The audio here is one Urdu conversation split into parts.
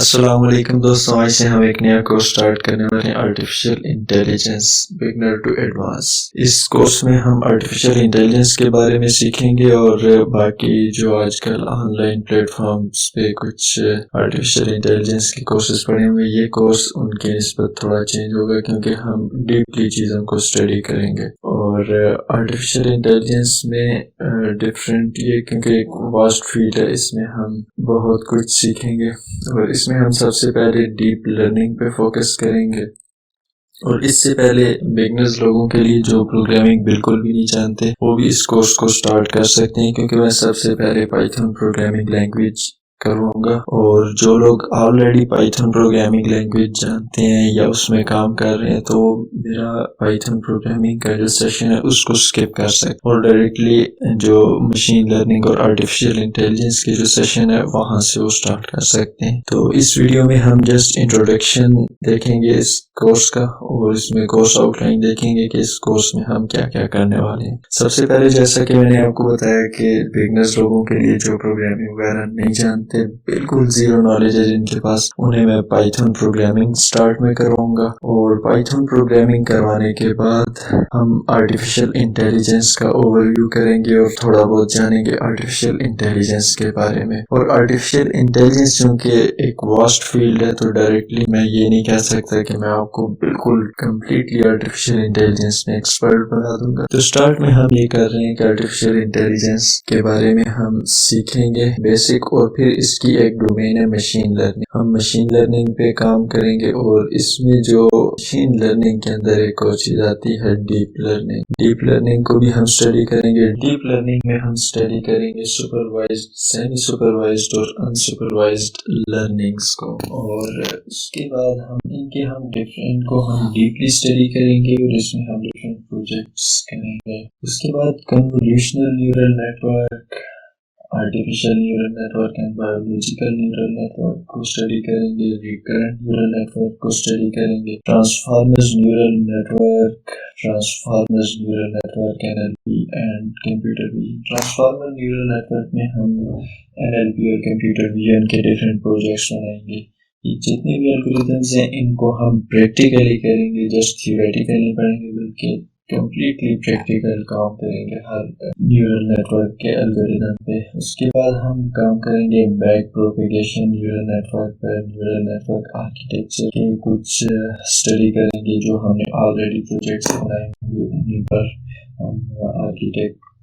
السلام علیکم دوستوں، آج سے ہم ایک نیا کورس سٹارٹ کرنے والے ہیں artificial intelligence beginner to advance. اس کورس میں ہم آرٹیفیشل انٹیلیجنس کے بارے میں سیکھیں گے اور باقی جو آج کل آن لائن پلیٹ فارمز پہ کچھ آرٹیفیشل انٹیلیجنس کے کورسز پڑھے ہوئے، یہ کورس ان کے نسبت تھوڑا چینج ہوگا کیونکہ ہم ڈیپلی چیزوں کو اسٹڈی کریں گے۔ اور آرٹیفیشل انٹیلیجنس میں ڈفرینٹ یہ کیونکہ ایک واسٹ فیلڈ ہے، اس میں ہم بہت کچھ سیکھیں گے اور اس میں ہم سب سے پہلے ڈیپ لرننگ پہ فوکس کریں گے۔ اور اس سے پہلے بگنرز لوگوں کے لیے جو پروگرامنگ بالکل بھی نہیں جانتے وہ بھی اس کورس کو سٹارٹ کر سکتے ہیں، کیونکہ میں سب سے پہلے پائتھن پروگرامنگ لینگویج کروں گا، اور جو لوگ آلریڈی پائتھن پروگرامنگ لینگویج جانتے ہیں یا اس میں کام کر رہے ہیں تو میرا پائتھن پروگرامنگ کا جو سیشن ہے اس کو اسکپ کر سکتے اور ڈائریکٹلی جو مشین لرننگ اور آرٹیفیشل انٹیلیجنس کی جو سیشن ہے وہاں سے وہ سٹارٹ کر سکتے ہیں۔ تو اس ویڈیو میں ہم جسٹ انٹروڈکشن دیکھیں گے اس کورس کا، اور اس میں کورس آؤٹ لائن دیکھیں گے کہ اس کورس میں ہم کیا کیا کرنے والے ہیں۔ سب سے پہلے جیسا کہ میں نے آپ کو بتایا کہ بگنرز لوگوں کے لیے جو پروگرامنگ وغیرہ نہیں جانتے، بالکل زیرو نالج ہے جن کے پاس، انہیں میں پائتھن پروگرامنگ سٹارٹ میں کراؤں گا، اور پائتھن پروگرامنگ کروانے کے بعد ہم آرٹیفیشل انٹیلیجنس کا اوور ویو کریں گے اور تھوڑا بہت جانیں گے آرٹیفیشل انٹیلیجنس کے بارے میں۔ اور آرٹیفیشل انٹیلیجنس چونکہ ایک واسٹ فیلڈ ہے تو ڈائریکٹلی میں یہ نہیں کہہ سکتا کہ میں آپ کو بالکل کمپلیٹلی آرٹیفیشل انٹیلیجنس میں ایکسپرٹ بنا دوں گا۔ تو سٹارٹ میں ہم یہ کر رہے ہیں کہ آرٹیفیشل انٹیلیجنس کے بارے میں ہم سیکھیں گے بیسک، اور پھر اس کی ایک ڈومین ہے مشین لرننگ۔ ہم مشین لرننگ پہ کام کریں گے، اور اس میں جو مشین لرننگ کے اندر ایک اور چیز آتی ہے ڈیپ لرننگ۔ ڈیپ لرننگ کو بھی ہم اسٹڈی کریں گے۔ ڈیپ لرننگ میں ہم اسٹڈی کریں گے سپروائزڈ، سیمی سپروائزڈ اور انسپروائزڈ لرننگز کو، اور اس کے بعد ہم ڈفرینٹ کو ہم ڈیپلی اسٹڈی کریں گے اور اس میں ہم ڈفرینٹ پروجیکٹس کریں گے۔ اس کے بعد convolutional neural network, artificial neural network and biological neural network کو اسٹڈی کریں گے۔ ریکرنٹ نیورل نیٹ ورک کو اسٹڈی کریں گے۔ Transformers neural network, transformers neural network, NLP and computer vision. Transformer neural network میں ہم NLP اور کمپیوٹر ویژن کے ڈفرینٹ پروجیکٹس بنائیں گے۔ یہ جتنے بھی الگوریتمز ہیں ان کو ہم پریکٹیکلی کریں گے، جسٹ تھیوریٹیکل نہیں پڑھیں گے بلکہ کمپلیٹلی پریکٹیکل کام کریں گے ہر نیورل نیٹ ورک کے الگوریتم پہ۔ اس کے بعد ہم کام کریں گے back propagation neural network پر، نیورل نیٹ ورک آرکیٹیکچر کے کچھ اسٹڈی کریں گے جو ہم نے آلریڈی پروجیکٹس بنائے ہوں گے، انہیں پر ہم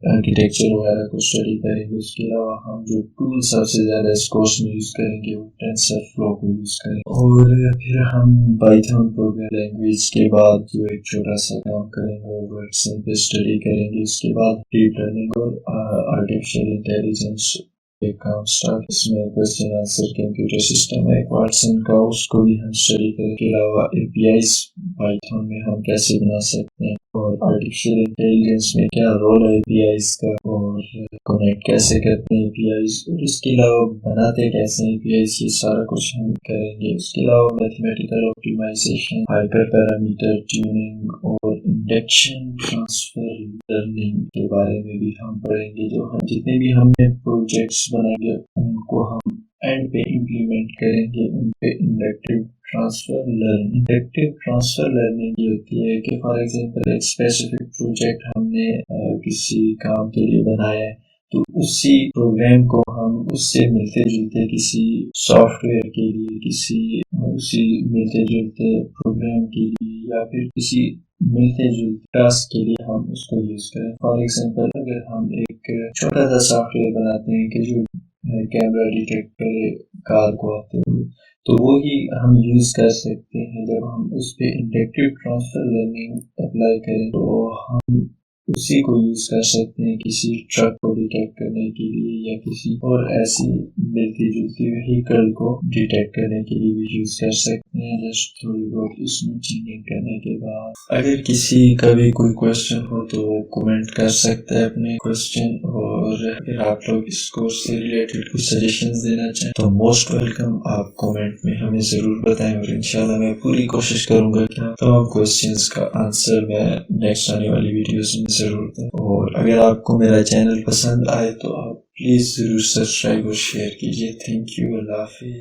آرکیٹیکچر وغیرہ کو اسٹڈی کریں گے۔ اس کے علاوہ ہم جو ٹول سب سے زیادہ اس کورس میں یوز کریں گے وہ ٹینسرفلو کو یوز کریں گے، اور پھر ہم پائتھن پروگرامنگ لینگویج کے بعد جو ایک چھوٹا سا کام کریں گے وہ ورڈسن پہ اسٹڈی کریں گے۔ اس کے بعد ڈیپ لرننگ اور آرٹیفیشل انٹیلیجنس ایک کام سٹارٹ، اس میں کوسچن آنسر کمپیوٹر سسٹم ہے ایک واٹسن کا، اس کو بھی ہم اسٹڈی کریں۔ کے علاوہ APIs پائتھن میں ہم کیسے بنا سکتے ہیں، اور آرٹیفیشل انٹیلیجنس میں کیا رول ہے APIs کا، اور کنیکٹ کیسے کرتے ہیں APIs، اور اس کے علاوہ بناتے کیسے ہیں APIs، یہ سارا کچھ ہم کریں گے۔ اس کے علاوہ mathematical optimisation, hyperparameter tuning اور انڈکشن ٹرانسفر لرننگ کے بارے میں بھی ہم پڑھیں گے۔ جو ہم جتنے بھی ہم نے پروجیکٹس بنائیں گے ان کو ہم اینڈ پہ امپلیمنٹ کریں گے، ان پہ inductive transfer learning. Inductive transfer learning یہ ہوتی ہے کہ فار ایگزامپل ایک اسپیسیفک پروجیکٹ ہم نے کسی کام کے لیے بنایا ہے، تو اسی پروگرام کو ہم اس سے ملتے جلتے کسی سافٹ ویئر کے لیے، اسی ملتے جلتے پروگرام کے لیے، یا پھر کسی ملتے جلتے ٹاسک کے لیے ہم اس کو یوز کریں۔ فار ایگزامپل اگر ہم ایک چھوٹا سا سافٹ ویئر بناتے ہیں کہ جو کیمرہ ڈیٹیکٹ کرے کار کو آتے ہوئے، تو وہی ہم یوز کر سکتے ہیں۔ جب ہم اس پہ انڈکٹیو ٹرانسفر لرننگ اپلائی کریں تو ہم اسی کو یوز کر سکتے ہیں کسی ٹرک کو ڈیٹیکٹ کرنے کے لیے، یا کسی اور ایسی ملتی جلتی وہیکل کو ڈیٹیکٹ کرنے کے لیے بھی یوز کر سکتے ہیں، جسٹ تھوڑی بہت اس میں چینجنگ کرنے کے بعد۔ اگر کسی کا بھی کوئی کوشچن ہو تو وہ کومنٹ کر سکتا ہے اپنے کوشچن، اور اگر آپ لوگ اس کورس سے ریلیٹڈ کچھ سجیشنز دینا چاہیں تو موسٹ ویلکم، آپ کومنٹ میں ہمیں ضرور بتائیں، اور انشاءاللہ میں پوری کوشش کروں گا کہ تمام کوشچنز کا آنسر میں نیکسٹ آنے والی ویڈیوز میں ضرور دوں۔ اور اگر آپ کو میرا چینل پسند آئے تو آپ پلیز ضرور سبسکرائب اور شیئر کیجیے۔ تھینک یو، اللہ حافظ۔